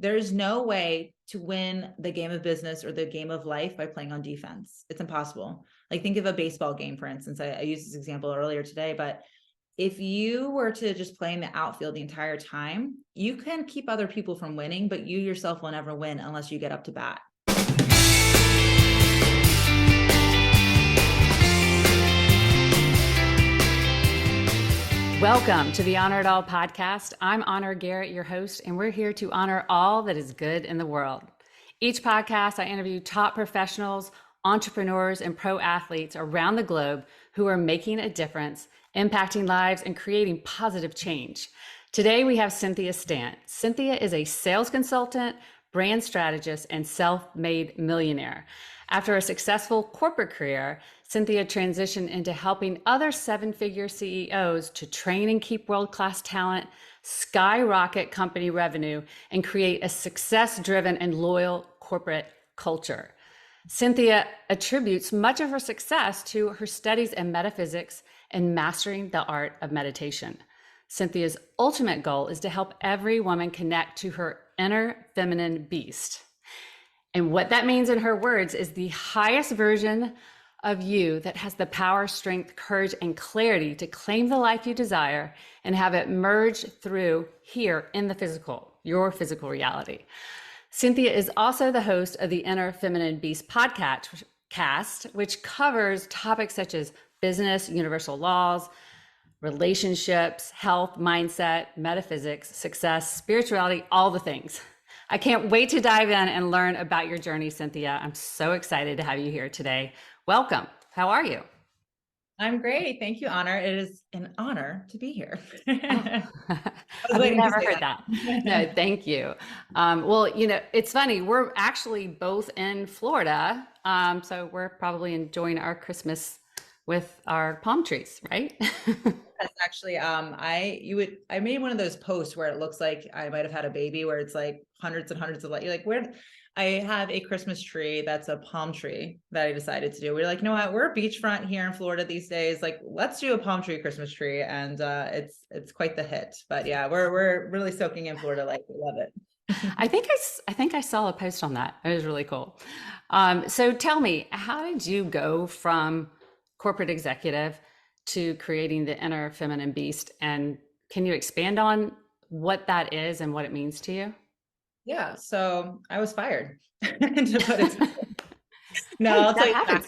There's no way to win the game of business or the game of life by playing on defense. It's impossible. Like, think of a baseball game, for instance. I used this example earlier today, but if you were to just play in the outfield the entire time, you can keep other people from winning, but you yourself will never win unless you get up to bat. Welcome to the Honor It All podcast. I'm Honor Garrett, your host, and we're here to honor all that is good in the world. Each podcast, I interview top professionals, entrepreneurs, and pro athletes around the globe who are making a difference, impacting lives, and creating positive change. Today, we have Cynthia Stant. Cynthia is a sales consultant, brand strategist, and self-made millionaire. After a successful corporate career, Cynthia transitioned into helping other seven-figure CEOs to train and keep world-class talent, skyrocket company revenue, and create a success-driven and loyal corporate culture. Cynthia attributes much of her success to her studies in metaphysics and mastering the art of meditation. Cynthia's ultimate goal is to help every woman connect to her inner feminine beast. And what that means in her words is the highest version of you that has the power, strength, courage, and clarity to claim the life you desire and have it merge through here in the physical, your physical reality. Cynthia is also the host of the Inner Feminine Beast podcast, which covers topics such as business, universal laws, relationships, health, mindset, metaphysics, success, spirituality, all the things. I can't wait to dive in and learn about your journey, Cynthia. I'm so excited to have you here today. Welcome. How are you? I'm great. Thank you, Honor. It is an honor to be here. I've never heard that. No, thank you. Well, it's funny. We're actually both in Florida. So we're probably enjoying our Christmas with our palm trees, right? That's actually, I made one of those posts where it looks like I might have had a baby, where it's like hundreds and hundreds of light. You're like, where? I have a Christmas tree that's a palm tree that I decided to do. We're like, you know what? We're beachfront here in Florida these days. Like, let's do a palm tree Christmas tree, and it's quite the hit. But yeah, we're really soaking in Florida. Like, we love it. I think I saw a post on that. It was really cool. So tell me, how did you go from corporate executive to creating the inner feminine beast? And can you expand on what that is and what it means to you? Yeah, so I was fired to put it. No, I'll tell you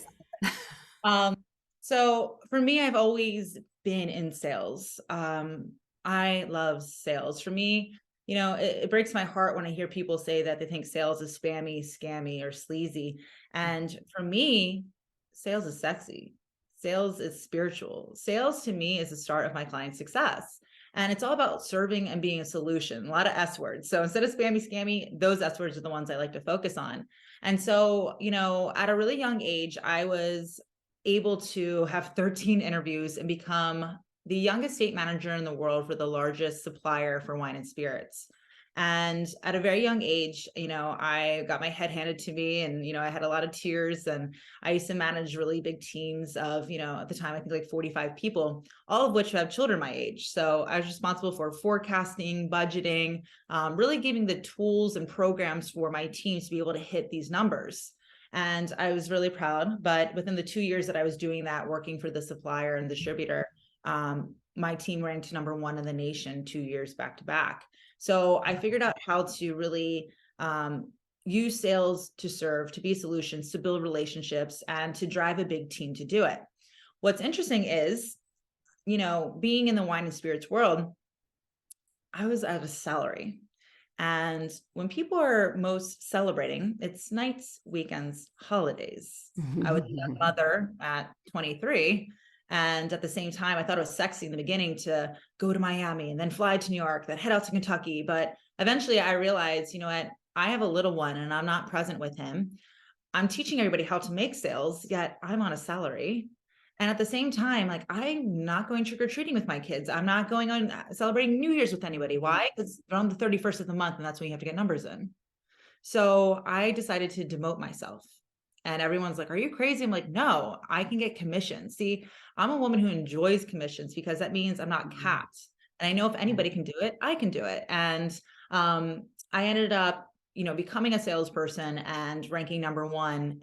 that. So for me, I've always been in sales. I love sales. For me, it breaks my heart when I hear people say that they think sales is spammy, scammy, or sleazy. And for me, sales is sexy. Sales is spiritual. Sales to me is the start of my client's success. And it's all about serving and being a solution, a lot of S words. So instead of spammy, scammy, those S words are the ones I like to focus on. And so, at a really young age, I was able to have 13 interviews and become the youngest state manager in the world for the largest supplier for wine and spirits. And at a very young age, I got my head handed to me, and, I had a lot of tears, and I used to manage really big teams of, at the time, I think like 45 people, all of which have children my age. So I was responsible for forecasting, budgeting, really giving the tools and programs for my teams to be able to hit these numbers. And I was really proud, but within the 2 years that I was doing that, working for the supplier and distributor, my team ranked number one in the nation 2 years back to back. So I figured out how to really use sales to serve, to be solutions, to build relationships, and to drive a big team to do it. What's interesting is, being in the wine and spirits world, I was at a salary. And when people are most celebrating, it's nights, weekends, holidays. I was a mother at 23. And at the same time, I thought it was sexy in the beginning to go to Miami and then fly to New York, then head out to Kentucky. But eventually I realized, you know what, I have a little one and I'm not present with him. I'm teaching everybody how to make sales, yet I'm on a salary. And at the same time, like, I'm not going trick-or-treating with my kids. I'm not going on celebrating New Year's with anybody. Why? Because they're on the 31st of the month, and that's when you have to get numbers in. So I decided to demote myself. And everyone's like, are you crazy? I'm like, no, I can get commissions. See, I'm a woman who enjoys commissions because that means I'm not capped. And I know if anybody can do it, I can do it. And I ended up, becoming a salesperson and ranking number one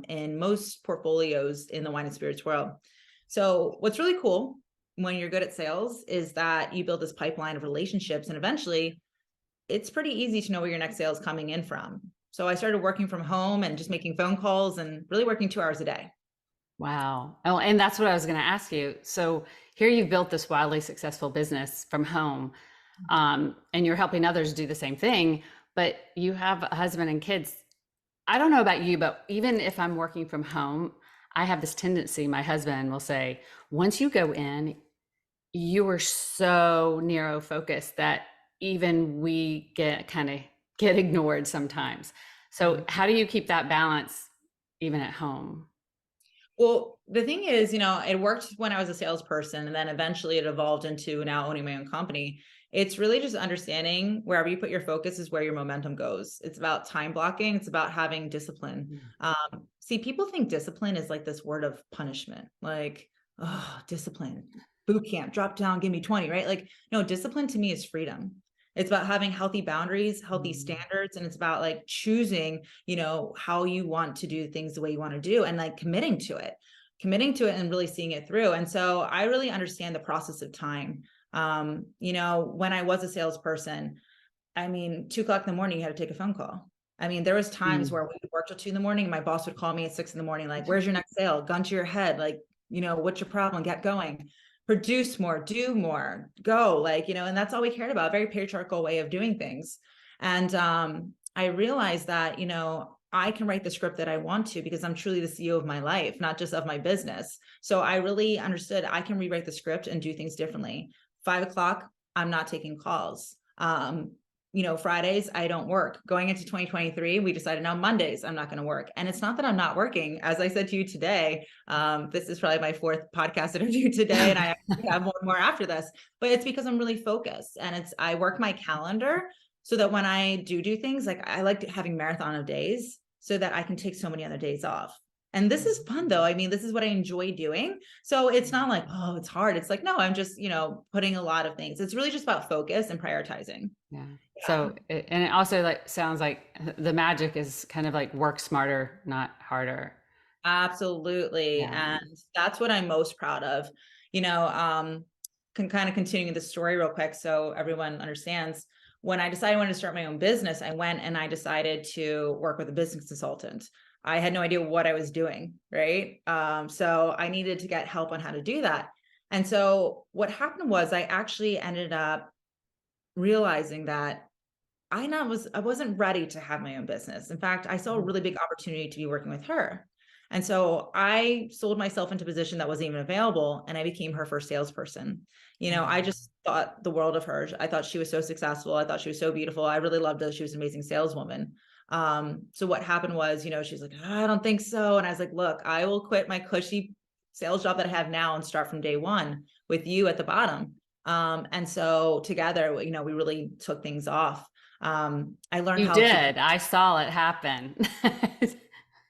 in most portfolios in the wine and spirits world. So what's really cool when you're good at sales is that you build this pipeline of relationships, and eventually it's pretty easy to know where your next sale is coming in from. So I started working from home and just making phone calls and really working 2 hours a day. Wow. Oh, and that's what I was going to ask you. So here you've built this wildly successful business from home, and you're helping others do the same thing, but you have a husband and kids. I don't know about you, but even if I'm working from home, I have this tendency, my husband will say, once you go in, you are so narrow focused that even we get ignored sometimes. So how do you keep that balance even at home? Well, the thing is, it worked when I was a salesperson, and then eventually it evolved into now owning my own company. It's really just understanding wherever you put your focus is where your momentum goes. It's about time blocking. It's about having discipline. See, people think discipline is like this word of punishment, like, oh, discipline, boot camp, drop down, give me 20, right? Like, no, discipline to me is freedom. It's about having healthy boundaries, healthy standards, and it's about like choosing, how you want to do things the way you want to do, and like committing to it and really seeing it through. And so I really understand the process of time. When I was a salesperson, 2 o'clock in the morning, you had to take a phone call. There was times where we would work till 2 in the morning. My boss would call me at 6 in the morning, like, where's your next sale? Gun to your head. Like, what's your problem? Get going, produce more, do more, go, and that's all we cared about. Very patriarchal way of doing things. And I realized that, I can write the script that I want to, because I'm truly the CEO of my life, not just of my business. So I really understood I can rewrite the script and do things differently. 5 o'clock, I'm not taking calls. Fridays, I don't work. Going into 2023, we decided now Mondays, I'm not going to work. And it's not that I'm not working. As I said to you today, this is probably my 4th podcast interview today, and I have one more after this, but it's because I'm really focused, and I work my calendar so that when I do things, like I like having marathon of days so that I can take so many other days off. And this is fun though. this is what I enjoy doing. So it's not like, oh, it's hard. It's like, no, I'm just, putting a lot of things. It's really just about focus and prioritizing. Yeah. So, and it also sounds like the magic is kind of like work smarter, not harder. Absolutely. Yeah. And that's what I'm most proud of. Can kind of continuing the story real quick so everyone understands. When I decided I wanted to start my own business, I went and I decided to work with a business consultant. I had no idea what I was doing, right? So I needed to get help on how to do that. And so what happened was I actually ended up realizing that I wasn't ready to have my own business. In fact, I saw a really big opportunity to be working with her. And so I sold myself into a position that wasn't even available, and I became her first salesperson. I just thought the world of her. I thought she was so successful. I thought she was so beautiful. I really loved her. She was an amazing saleswoman. So what happened was, she's like, I don't think so. And I was like, look, I will quit my cushy sales job that I have now and start from day one with you at the bottom. And so together, we really took things off. I learned I saw it happen.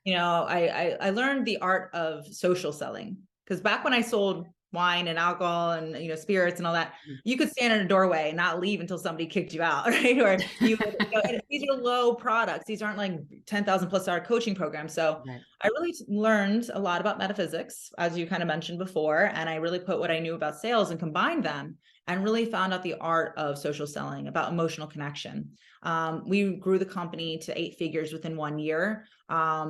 I learned the art of social selling, because back when I sold wine and alcohol and spirits and all that, you could stand in a doorway and not leave until somebody kicked you out, right? Or these are low products. These aren't like $10,000+ coaching programs. So right. I really learned a lot about metaphysics, as you kind of mentioned before, and I really put what I knew about sales and combined them, and really found out the art of social selling, about emotional connection. We grew the company to 8 figures within 1 year.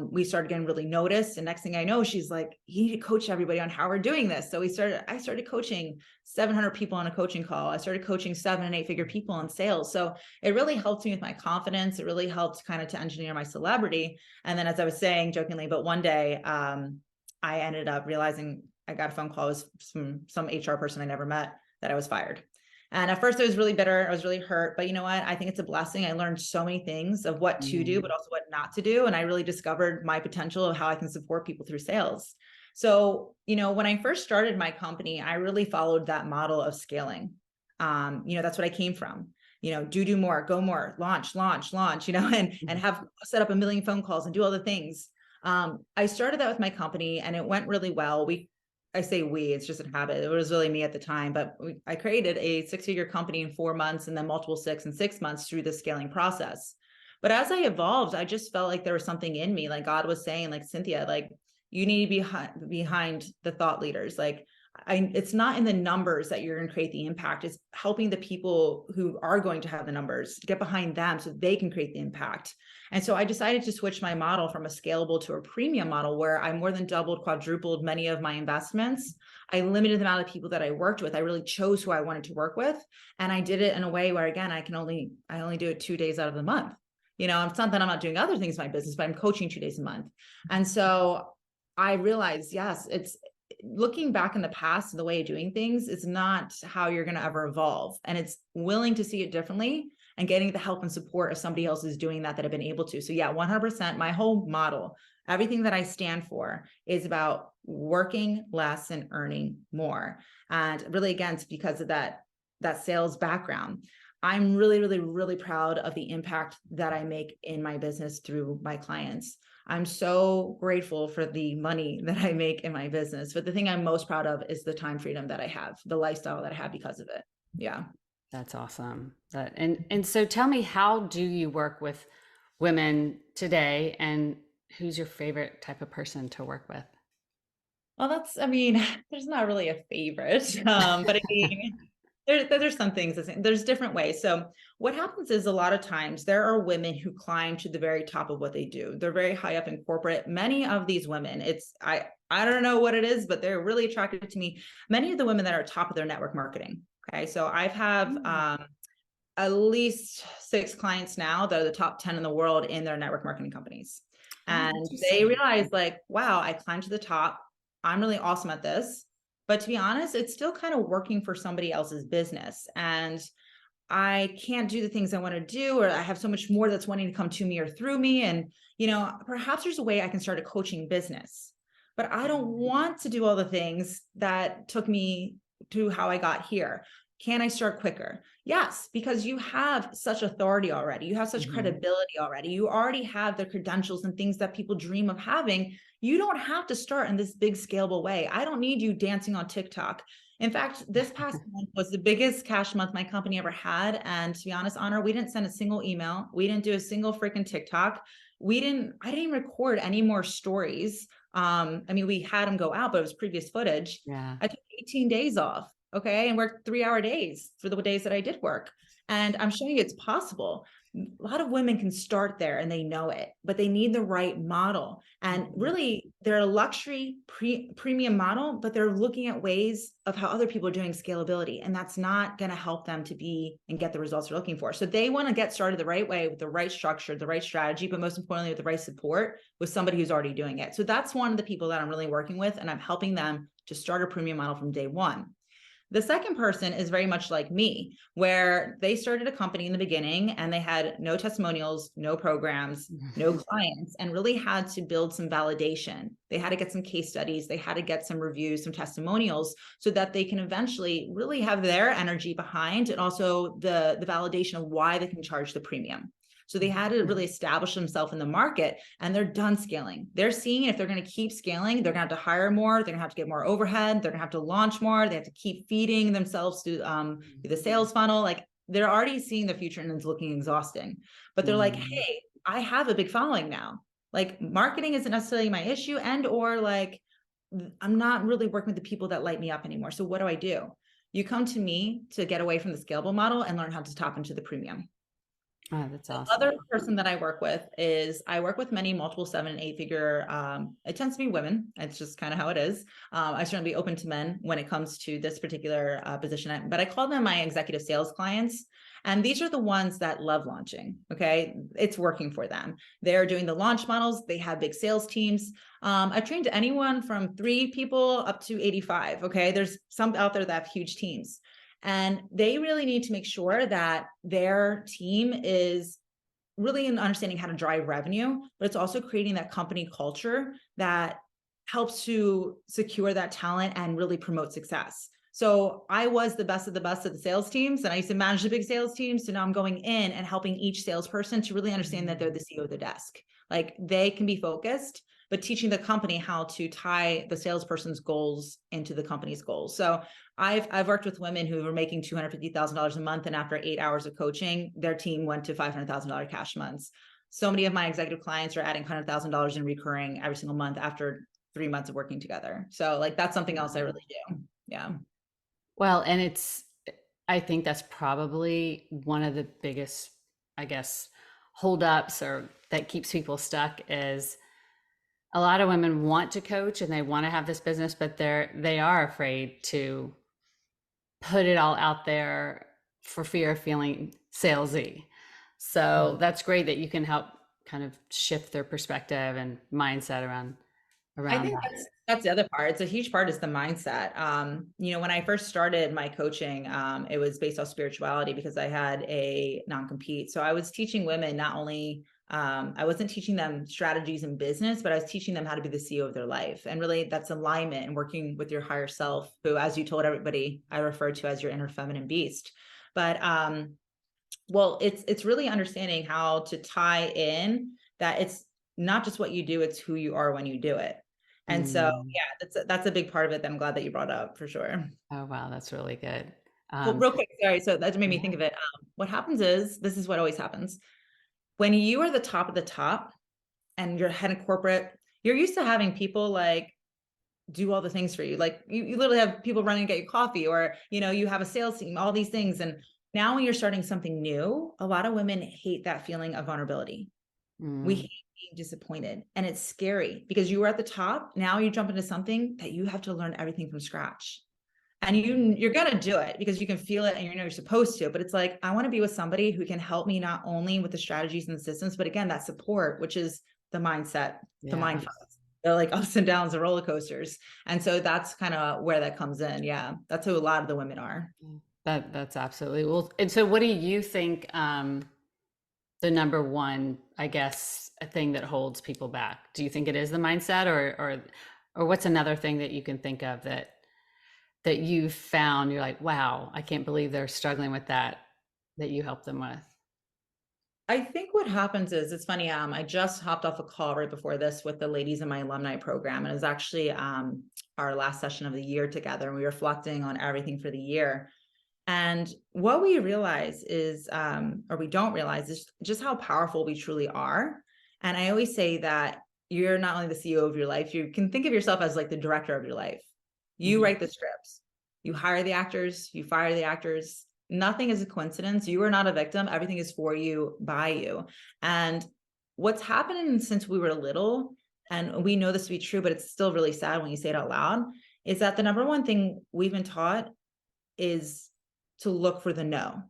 We started getting really noticed. And next thing I know, she's like, you need to coach everybody on how we're doing this. So I started coaching 700 people on a coaching call. I started coaching 7 and 8 figure people in sales. So it really helped me with my confidence. It really helped kind of to engineer my celebrity. And then, as I was saying jokingly, but one day, I ended up realizing, I got a phone call with some HR person I never met, that I was fired. And at first I was really bitter. I was really hurt, but you know what? I think it's a blessing. I learned so many things of what to do, but also what not to do. And I really discovered my potential of how I can support people through sales. So, when I first started my company, I really followed that model of scaling. That's what I came from. Do more, go more, launch, and have set up 1 million phone calls and do all the things. I started that with my company, and it went really well. We I say we, it's just a habit. It was really me at the time, but I created a 6-figure company in 4 months and then multiple 6 in 6 months through the scaling process. But as I evolved, I just felt like there was something in me, like God was saying, like, Cynthia, like, you need to be behind the thought leaders. Like, it's not in the numbers that you're going to create the impact. It's helping the people who are going to have the numbers get behind them so they can create the impact. And so I decided to switch my model from a scalable to a premium model, where I more than doubled, quadrupled many of my investments. I limited the amount of people that I worked with. I really chose who I wanted to work with. And I did it in a way where, again, I only do it 2 days out of the month. It's not that I'm not doing other things in my business, but I'm coaching 2 days a month. And so I realized, yes, it's looking back in the past, the way of doing things is not how you're going to ever evolve. And it's willing to see it differently and getting the help and support of somebody else who's doing that have been able to. So yeah, 100%, my whole model, everything that I stand for is about working less and earning more. And really, again, it's because of that sales background. I'm really, really, really proud of the impact that I make in my business through my clients. I'm so grateful for the money that I make in my business. But the thing I'm most proud of is the time freedom that I have, the lifestyle that I have because of it. Yeah. That's awesome. And so tell me, how do you work with women today, and who's your favorite type of person to work with? Well, there's not really a favorite, but I mean, there's some things, there's different ways. So what happens is, a lot of times there are women who climb to the very top of what they do. They're very high up in corporate. Many of these women, I don't know what it is, but they're really attractive to me. Many of the women that are top of their network marketing. Okay. So I've at least 6 clients now that are the top 10 in the world in their network marketing companies. And they realize, like, wow, I climbed to the top. I'm really awesome at this. But to be honest, it's still kind of working for somebody else's business. And I can't do the things I want to do, or I have so much more that's wanting to come to me or through me. And, perhaps there's a way I can start a coaching business, but I don't want to do all the things that took me to how I got here. Can I start quicker? Yes, because you have such authority already. You have such credibility already. You already have the credentials and things that people dream of having. You don't have to start in this big scalable way. I don't need you dancing on TikTok. In fact, this past month was the biggest cash month my company ever had. And to be honest, Honor, we didn't send a single email. We didn't do a single freaking TikTok. I didn't even record any more stories. We had them go out, but it was previous footage. Yeah. I took 18 days off. Okay. And worked 3-hour days for the days that I did work. And I'm showing you it's possible. A lot of women can start there and they know it, but they need the right model. And really, they're a luxury premium model, but they're looking at ways of how other people are doing scalability. And that's not going to help them to be and get the results they're looking for. So they want to get started the right way, with the right structure, the right strategy, but most importantly, with the right support with somebody who's already doing it. So that's one of the people that I'm really working with, and I'm helping them to start a premium model from day one. The second person is very much like me, where they started a company in the beginning and they had no testimonials, no programs, no clients, and really had to build some validation. They had to get some case studies. They had to get some reviews, some testimonials, so that they can eventually really have their energy behind, and also the validation of why they can charge the premium. So they had to really establish themselves in the market, and they're done scaling. They're seeing if they're going to keep scaling, they're going to have to hire more. They're going to have to get more overhead. They're going to have to launch more. They have to keep feeding themselves through the sales funnel. Like, they're already seeing the future, and it's looking exhausting, but they're like, hey, I have a big following now. Like, marketing isn't necessarily my issue, or like, I'm not really working with the people that light me up anymore. So what do? You come to me to get away from the scalable model and learn how to tap into the premium. Oh, that's awesome. The other person that I work with is, I work with many multiple 7 and 8 figure. It tends to be women. It's just kind of how it is. I certainly be open to men when it comes to this particular position, but I call them my executive sales clients. And these are the ones that love launching. Okay. It's working for them. They're doing the launch models. They have big sales teams. I've trained anyone from 3 people up to 85. Okay. There's some out there that have huge teams. And they really need to make sure that their team is really in understanding how to drive revenue, but it's also creating that company culture that helps to secure that talent and really promote success. So I was the best of the sales teams, and I used to manage the big sales teams. So now I'm going in and helping each salesperson to really understand that they're the CEO of the desk. Like, they can be focused. but teaching the company how to tie the salesperson's goals into the company's goals. So I've worked with women who were making $250,000 a month, and after 8 hours of coaching, their team went to $500,000 cash months. So many of my executive clients are adding $100,000 in recurring every single month after 3 months of working together. So like, that's something else I really do. Yeah. Well, and I think that's probably one of the biggest, I guess, holdups or that keeps people stuck is a lot of women want to coach and they want to have this business, but they are afraid to put it all out there for fear of feeling salesy. So that's great that you can help kind of shift their perspective and mindset around I think that. that's the other part. It's a huge part is the mindset. When I first started my coaching, it was based off spirituality because I had a non-compete. So I was teaching women not only, I wasn't teaching them strategies in business, but I was teaching them how to be the CEO of their life. And really that's alignment and working with your higher self, who, as you told everybody, I refer to as your inner feminine beast. But well, it's really understanding how to tie in that it's not just what you do, it's who you are when you do it. And so, yeah, that's a big part of it that I'm glad that you brought up for sure. Oh, wow. That's really good. Well, real quick, sorry. So that made me think of it. What happens is, this is what always happens. When you are the top of the top and you're head of corporate, you're used to having people like do all the things for you. Like you literally have people running to get you coffee, or, you have a sales team, all these things. And now when you're starting something new, a lot of women hate that feeling of vulnerability. We hate being disappointed, and it's scary because you were at the top. Now you jump into something that you have to learn everything from scratch, and you're going to do it because you can feel it and you're supposed to, but it's like, I want to be with somebody who can help me not only with the strategies and the systems, but again, that support, which is the mindset, the mindfulness. They're like ups and downs and roller coasters. And so that's kind of where that comes in. Yeah. That's who a lot of the women are. That's absolutely well. And so what do you think, the number one, I guess, a thing that holds people back? Do you think it is the mindset, or what's another thing that you can think of that you've found you're like, wow, I can't believe they're struggling with that you help them with? I think what happens is, it's funny. I just hopped off a call right before this with the ladies in my alumni program, and it was actually our last session of the year together, and we were reflecting on everything for the year. And what we realize is, or we don't realize, is just how powerful we truly are. And I always say that you're not only the CEO of your life, you can think of yourself as like the director of your life. You write the scripts, you hire the actors, you fire the actors. Nothing is a coincidence. You are not a victim. Everything is for you, by you. And what's happening since we were little, and we know this to be true, but it's still really sad when you say it out loud, is that the number one thing we've been taught is to look for the no.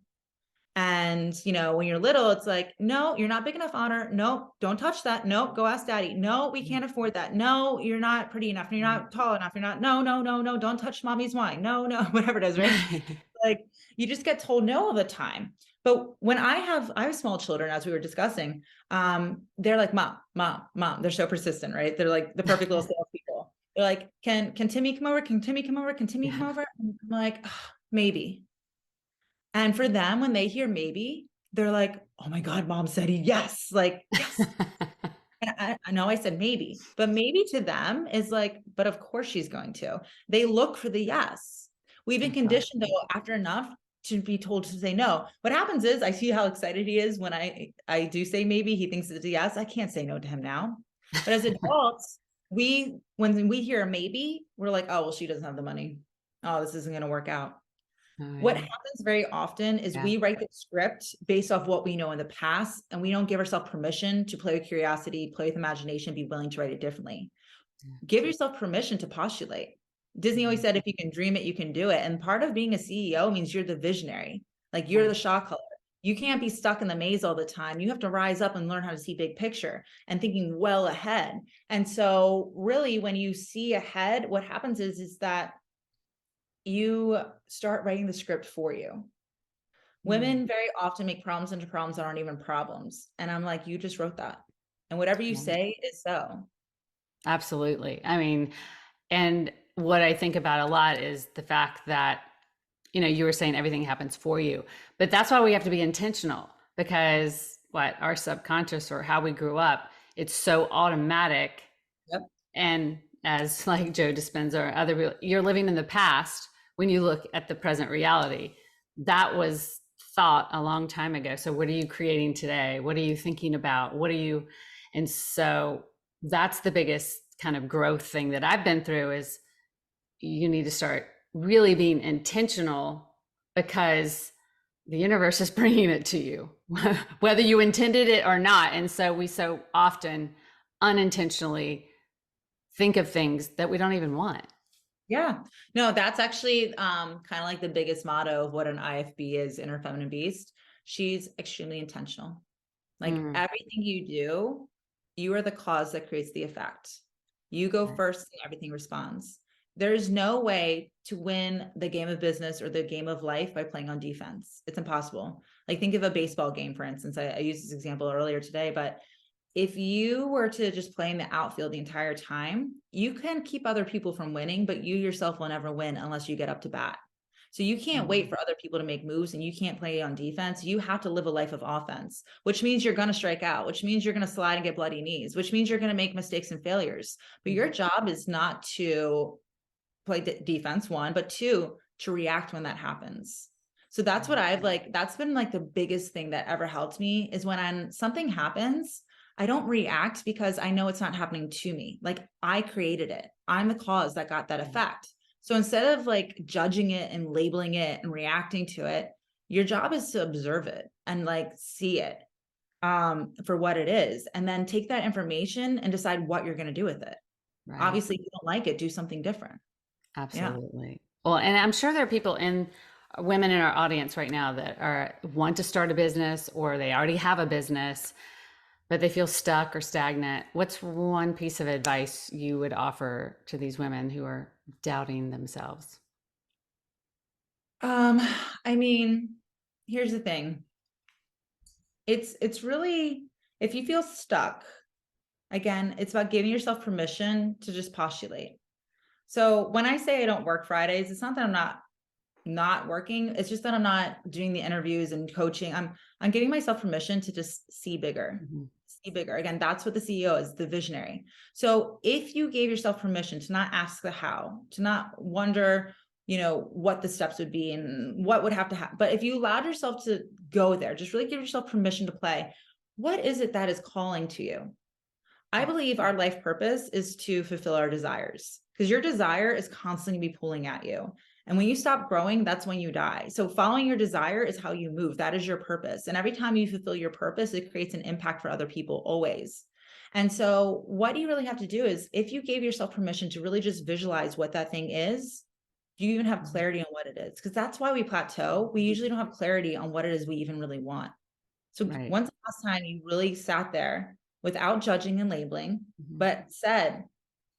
And, when you're little, it's like, no, you're not big enough, Honor. No, don't touch that. No, go ask daddy. No, we can't afford that. No, you're not pretty enough. You're not tall enough. You're not, no, no, no, no, don't touch mommy's wine. No, no, whatever it is, right? Like, you just get told no all the time. But when I have small children, as we were discussing, they're like, mom, mom, mom. They're so persistent, right? They're like the perfect little salespeople. They're like, can Timmy come over? Can Timmy come over? Can Timmy come over? And I'm like, oh, maybe. And for them, when they hear maybe, they're like, oh my God, mom said yes. Like, yes. And I know I said maybe, but maybe to them is like, but of course she's going to. They look for the yes. We've been conditioned though, after enough, to be told to say no. What happens is, I see how excited he is when I do say maybe. He thinks it's a yes. I can't say no to him now. But as adults, when we hear a maybe, we're like, oh, well, she doesn't have the money. Oh, this isn't going to work out. What happens very often is we write the script based off what we know in the past, and we don't give ourselves permission to play with curiosity, play with imagination, be willing to write it differently. Give yourself permission to postulate. Disney always said, if you can dream it, you can do it. And part of being a CEO means you're the visionary, like you're the shot caller. You can't be stuck in the maze all the time. You have to rise up and learn how to see big picture and thinking well ahead. And so really, when you see ahead, what happens is that you start writing the script for you. Women very often make problems into problems that aren't even problems. And I'm like, you just wrote that. And whatever you say is so. Absolutely. I mean, and what I think about a lot is the fact that, you were saying everything happens for you, but that's why we have to be intentional, because our subconscious or how we grew up, it's so automatic Yep. And as like Joe Dispenza or other people, you're living in the past when you look at the present reality. That was thought a long time ago. So what are you creating today? What are you thinking about? And so that's the biggest kind of growth thing that I've been through is you need to start really being intentional because the universe is bringing it to you, whether you intended it or not. And so we so often unintentionally think of things that we don't even want. Yeah, no, that's actually kind of like the biggest motto of what an IFB is, inner feminine beast. She's extremely intentional. Like everything you do, you are the cause that creates the effect. You go first and everything responds. There's no way to win the game of business or the game of life by playing on defense. It's impossible. Like think of a baseball game, for instance. I used this example earlier today, but if you were to just play in the outfield the entire time, you can keep other people from winning, but you yourself will never win unless you get up to bat. So you can't wait for other people to make moves and you can't play on defense. You have to live a life of offense, which means you're going to strike out, which means you're going to slide and get bloody knees, which means you're going to make mistakes and failures. But your job is not to play defense, one, but two, to react when that happens. So that's what that's been like the biggest thing that ever helped me is when something happens, I don't react because I know it's not happening to me. Like I created it. I'm the cause that got that effect. So instead of like judging it and labeling it and reacting to it, your job is to observe it and like see it for what it is, and then take that information and decide what you're going to do with it. Right. Obviously, if you don't like it, do something different. Absolutely. Yeah. Well, and I'm sure there are people women in our audience right now that want to start a business or they already have a business, but they feel stuck or stagnant. What's one piece of advice you would offer to these women who are doubting themselves? I mean, here's the thing. It's really, if you feel stuck, again, it's about giving yourself permission to just postulate. So when I say I don't work Fridays, it's not that I'm not working. It's just that I'm not doing the interviews and coaching. I'm giving myself permission to just see bigger. See bigger. Again, that's what the CEO is, the visionary. So if you gave yourself permission to not ask the how, to not wonder, what the steps would be and what would have to happen, but if you allowed yourself to go there, just really give yourself permission to play. What is it that is calling to you? I believe our life purpose is to fulfill our desires, because your desire is constantly be pulling at you. And when you stop growing, that's when you die. So following your desire is how you move. That is your purpose. And every time you fulfill your purpose, it creates an impact for other people always. And so what you really have to do is, if you gave yourself permission to really just visualize what that thing is, do you even have clarity on what it is? Because that's why we plateau. We usually don't have clarity on what it is we even really want. So when's the last time you really sat there without judging and labeling, but said,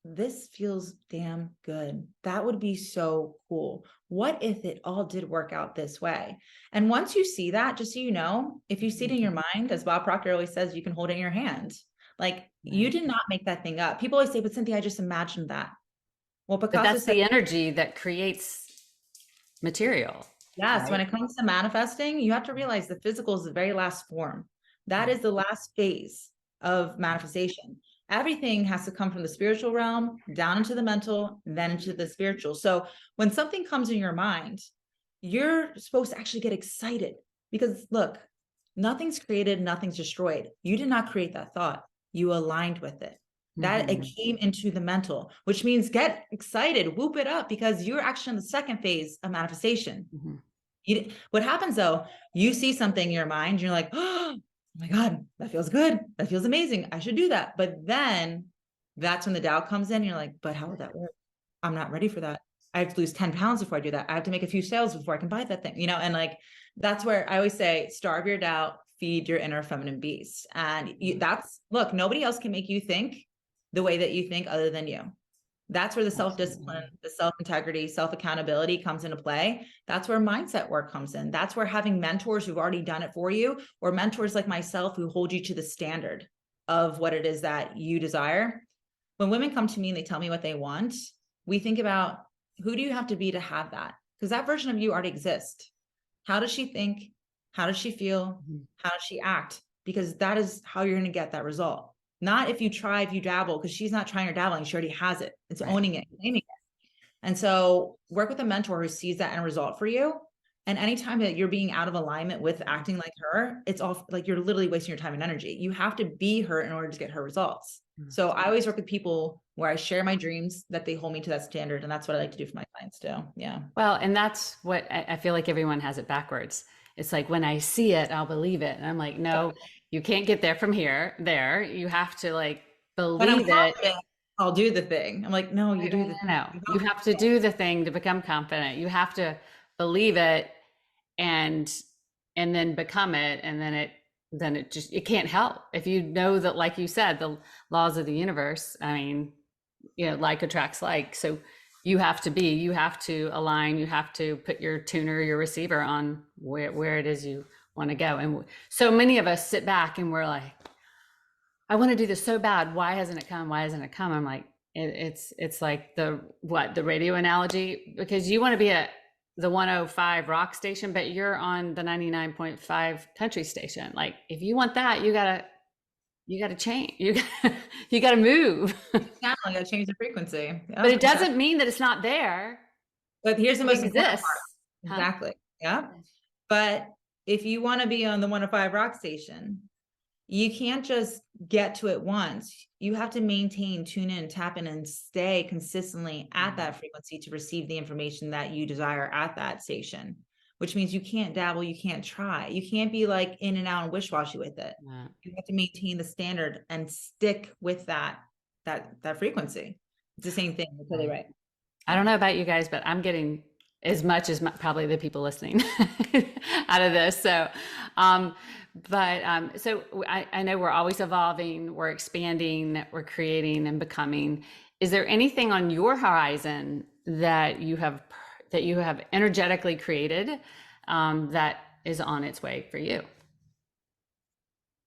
this feels damn good. That would be so cool. What if it all did work out this way? And once you see that, just so you know, if you see it in your mind, as Bob Proctor always says, you can hold it in your hand. Like you did not make that thing up. People always say, but Cynthia, I just imagined that. Well, but that's the energy that creates material. Yes. Right? When it comes to manifesting, you have to realize the physical is the very last form. That is the last phase of manifestation. Everything has to come from the spiritual realm down into the mental, then into the spiritual. So when something comes in your mind, you're supposed to actually get excited, because look, nothing's created, nothing's destroyed. You did not create that thought. You aligned with it. That it came into the mental, which means get excited, whoop it up, because you're actually in the second phase of manifestation. What happens though, you see something in your mind, you're like, oh my God, that feels good. That feels amazing. I should do that. But then that's when the doubt comes in. You're like, but how would that work? I'm not ready for that. I have to lose 10 pounds before I do that. I have to make a few sales before I can buy that thing, and like, that's where I always say, starve your doubt, feed your inner feminine beast. And look, nobody else can make you think the way that you think other than you. That's where the self-discipline, the self-integrity, self-accountability comes into play. That's where mindset work comes in. That's where having mentors who've already done it for you, or mentors like myself who hold you to the standard of what it is that you desire. When women come to me and they tell me what they want, we think about, who do you have to be to have that? Because that version of you already exists. How does she think? How does she feel? How does she act? Because that is how you're going to get that result. not if you try, if you dabble, because she's not trying or dabbling. She already has it. It's Right. owning it, claiming it. And so work with a mentor who sees that end result for you. And anytime that you're being out of alignment with acting like her, it's all like you're literally wasting your time and energy. You have to be her in order to get her results. So I always work with people where I share my dreams, that they hold me to that standard. And that's what I like to do for my clients too. Yeah. Well, and that's what I feel like everyone has it backwards. It's like, when I see it, I'll believe it. And I'm like, no, you can't get there from there. You have to like When I'm believe it. confident, I'll do the thing. I'm like, no, you do the thing. No, you have to do the thing to become confident. You have to believe it and then become it. And then it just, it can't help. If you know that, like you said, the laws of the universe, I mean, like attracts like. So you have to align, you have to put your tuner, your receiver on where it is you want to go. And so many of us sit back and we're like, I want to do this so bad. Why hasn't it come? Why hasn't it come? I'm like, it's like the radio analogy, because you want to be at the 105 rock station, but you're on the 99.5 country station. Like, if you want that, you gotta change. You gotta move. Yeah, I gotta change the frequency. Yeah, But it doesn't mean that it's not there. But here's the most It important exists. part. Exactly. Yeah. But if you want to be on the 105 rock station, you can't just get to it once. You have to maintain, tune in, tap in, and stay consistently at that frequency to receive the information that you desire at that station, which means you can't dabble, you can't try. You can't be like in and out and wish-washy with it. Yeah. You have to maintain the standard and stick with that frequency. It's the same thing. You're totally right. I don't know about you guys, but I'm getting as much as probably the people listening out of this. So, so I know we're always evolving, we're expanding, we're creating and becoming. Is there anything on your horizon that you have energetically created that is on its way for you?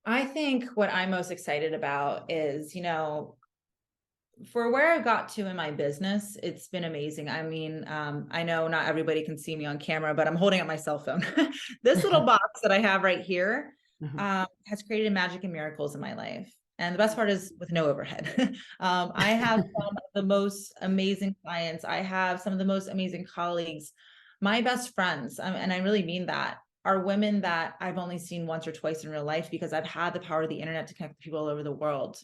I think what I'm most excited about is, for where I got to in my business, it's been amazing. I mean, I know not everybody can see me on camera, but I'm holding up my cell phone. This little box that I have right here has created magic and miracles in my life. And the best part is with no overhead. I have some of the most amazing clients. I have some of the most amazing colleagues. My best friends, and I really mean that, are women that I've only seen once or twice in real life because I've had the power of the internet to connect with people all over the world.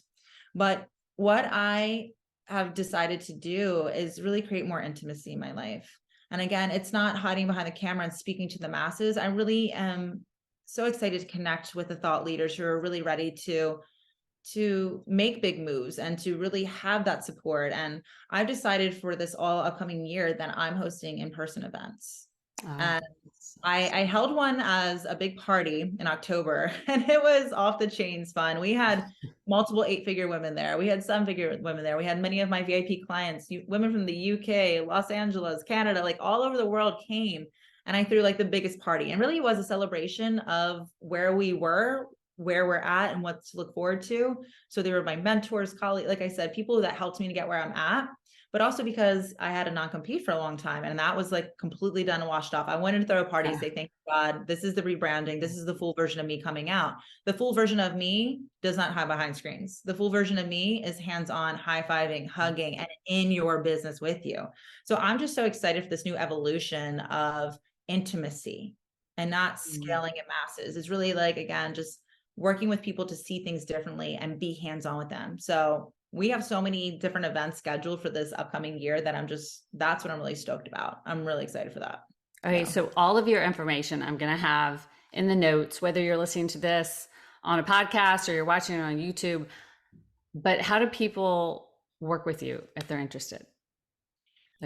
But what I have decided to do is really create more intimacy in my life. And again, it's not hiding behind the camera and speaking to the masses. I really am so excited to connect with the thought leaders who are really ready to make big moves and to really have that support. And I've decided for this all upcoming year that I'm hosting in-person events. And I held one as a big party in October, and it was off the chains fun. We had multiple 8-figure women there. We had 7-figure women there. We had many of my VIP clients, women from the UK, Los Angeles, Canada, like all over the world came. And I threw like the biggest party, and really it was a celebration of where we were, where we're at, and what to look forward to. So they were my mentors, colleagues, like I said, people that helped me to get where I'm at. But also because I had a non-compete for a long time, and that was like completely done and washed off. I wanted to throw a party, say, thank God, this is the rebranding. This is the full version of me coming out. The full version of me does not hide behind screens. The full version of me is hands-on, high-fiving, hugging, and in your business with you. So I'm just so excited for this new evolution of intimacy and not scaling in masses. It's really like, again, just working with people to see things differently and be hands-on with them. So we have so many different events scheduled for this upcoming year that that's what I'm really stoked about. I'm really excited for that. Okay. So all of your information I'm going to have in the notes, whether you're listening to this on a podcast or you're watching it on YouTube. But how do people work with you if they're interested?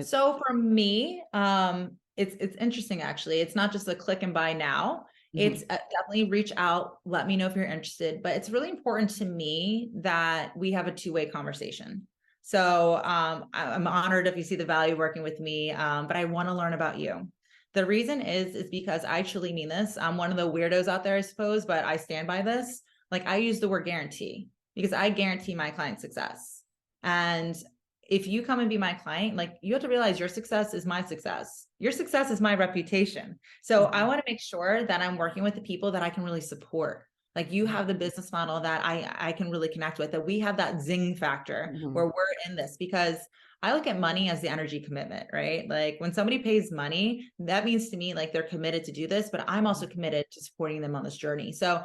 So for me, it's interesting, actually. It's not just a click and buy now. It's definitely reach out, let me know if you're interested, but it's really important to me that we have a two-way conversation. So I'm honored if you see the value of working with me, but I want to learn about you. The reason is because I truly mean this. I'm one of the weirdos out there, I suppose, but I stand by this. Like, I use the word guarantee because I guarantee my client success. And if you come and be my client, like, you have to realize your success is my success. Your success is my reputation. So I want to make sure that I'm working with the people that I can really support. Like you have the business model that I can really connect with, that we have that zing factor where we're in this, because I look at money as the energy commitment, right? Like when somebody pays money, that means to me, like they're committed to do this, but I'm also committed to supporting them on this journey. So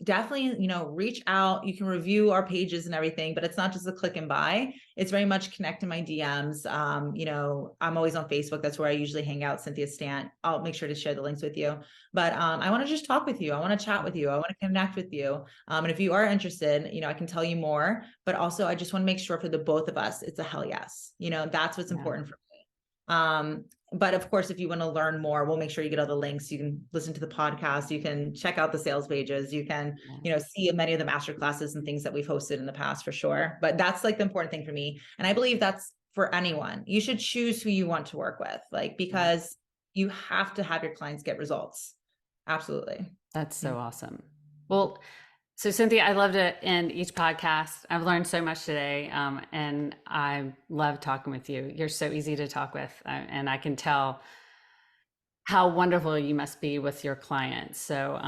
definitely, reach out. You can review our pages and everything, but it's not just a click and buy. It's very much connect in my DMs. I'm always on Facebook. That's where I usually hang out, Cynthia Stant. I'll make sure to share the links with you. But I want to just talk with you. I want to chat with you. I want to connect with you. And if you are interested, I can tell you more, but also I just want to make sure for the both of us, it's a hell yes. That's what's important for me. But of course, if you want to learn more, we'll make sure you get all the links. You can listen to the podcast. You can check out the sales pages. You can, see many of the master classes and things that we've hosted in the past for sure. But that's like the important thing for me. And I believe that's for anyone. You should choose who you want to work with, because you have to have your clients get results. Absolutely. That's so awesome. Well, so Cynthia, I love to end each podcast. I've learned so much today, and I love talking with you. You're so easy to talk with, and I can tell how wonderful you must be with your clients. So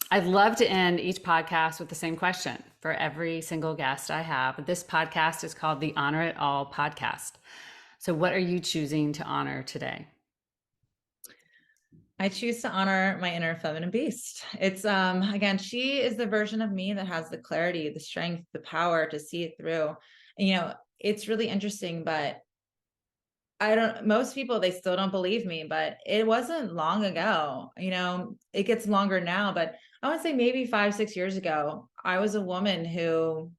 I'd love to end each podcast with the same question for every single guest I have. This podcast is called the Honor It All podcast. So what are you choosing to honor today? I choose to honor my inner feminine beast. It's, again, she is the version of me that has the clarity, the strength, the power to see it through. And, it's really interesting, but most people, they still don't believe me, but it wasn't long ago. It gets longer now, but I would say maybe 5-6 years ago, I was a woman who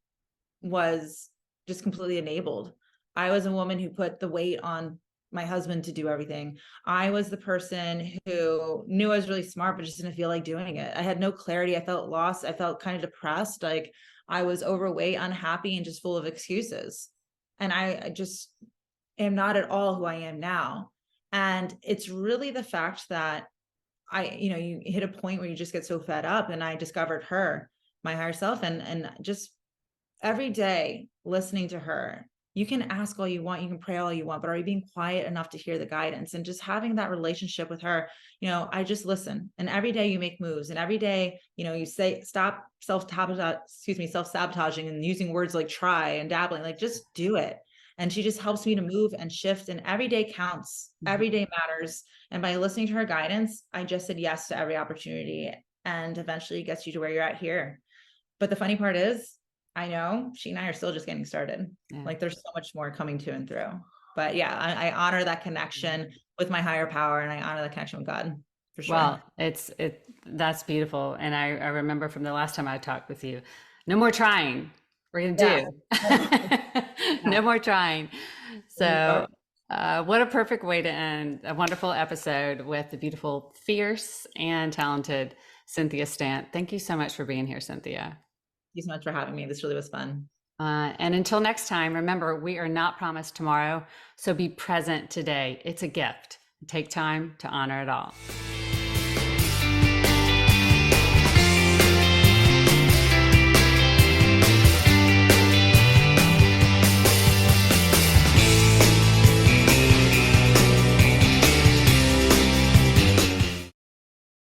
was just completely enabled. I was a woman who put the weight on my husband to do everything. I was the person who knew I was really smart, but just didn't feel like doing it. I had no clarity. I felt lost. I felt kind of depressed. Like I was overweight, unhappy, and just full of excuses. And I just am not at all who I am now. And it's really the fact that you hit a point where you just get so fed up. And I discovered her, my higher self, and just every day listening to her. You can ask all you want, you can pray all you want, but are you being quiet enough to hear the guidance? And just having that relationship with her, I just listen. And every day you make moves, and every day, you say, stop self-sabotaging and using words like try and dabbling, like just do it. And she just helps me to move and shift, and every day counts. Every day matters. And by listening to her guidance, I just said yes to every opportunity, and eventually it gets you to where you're at here. But the funny part is, I know she and I are still just getting started. Yeah. Like there's so much more coming to and through. But yeah, I honor that connection with my higher power, and I honor that connection with God, for sure. Well, that's beautiful. And I remember from the last time I talked with you, no more trying. We're going to do. No more trying. So what a perfect way to end a wonderful episode with the beautiful, fierce, and talented Cynthia Stant. Thank you so much for being here, Cynthia. Thank you so much for having me. This really was fun. And until next time, remember, we are not promised tomorrow. So be present today. It's a gift. Take time to honor it all.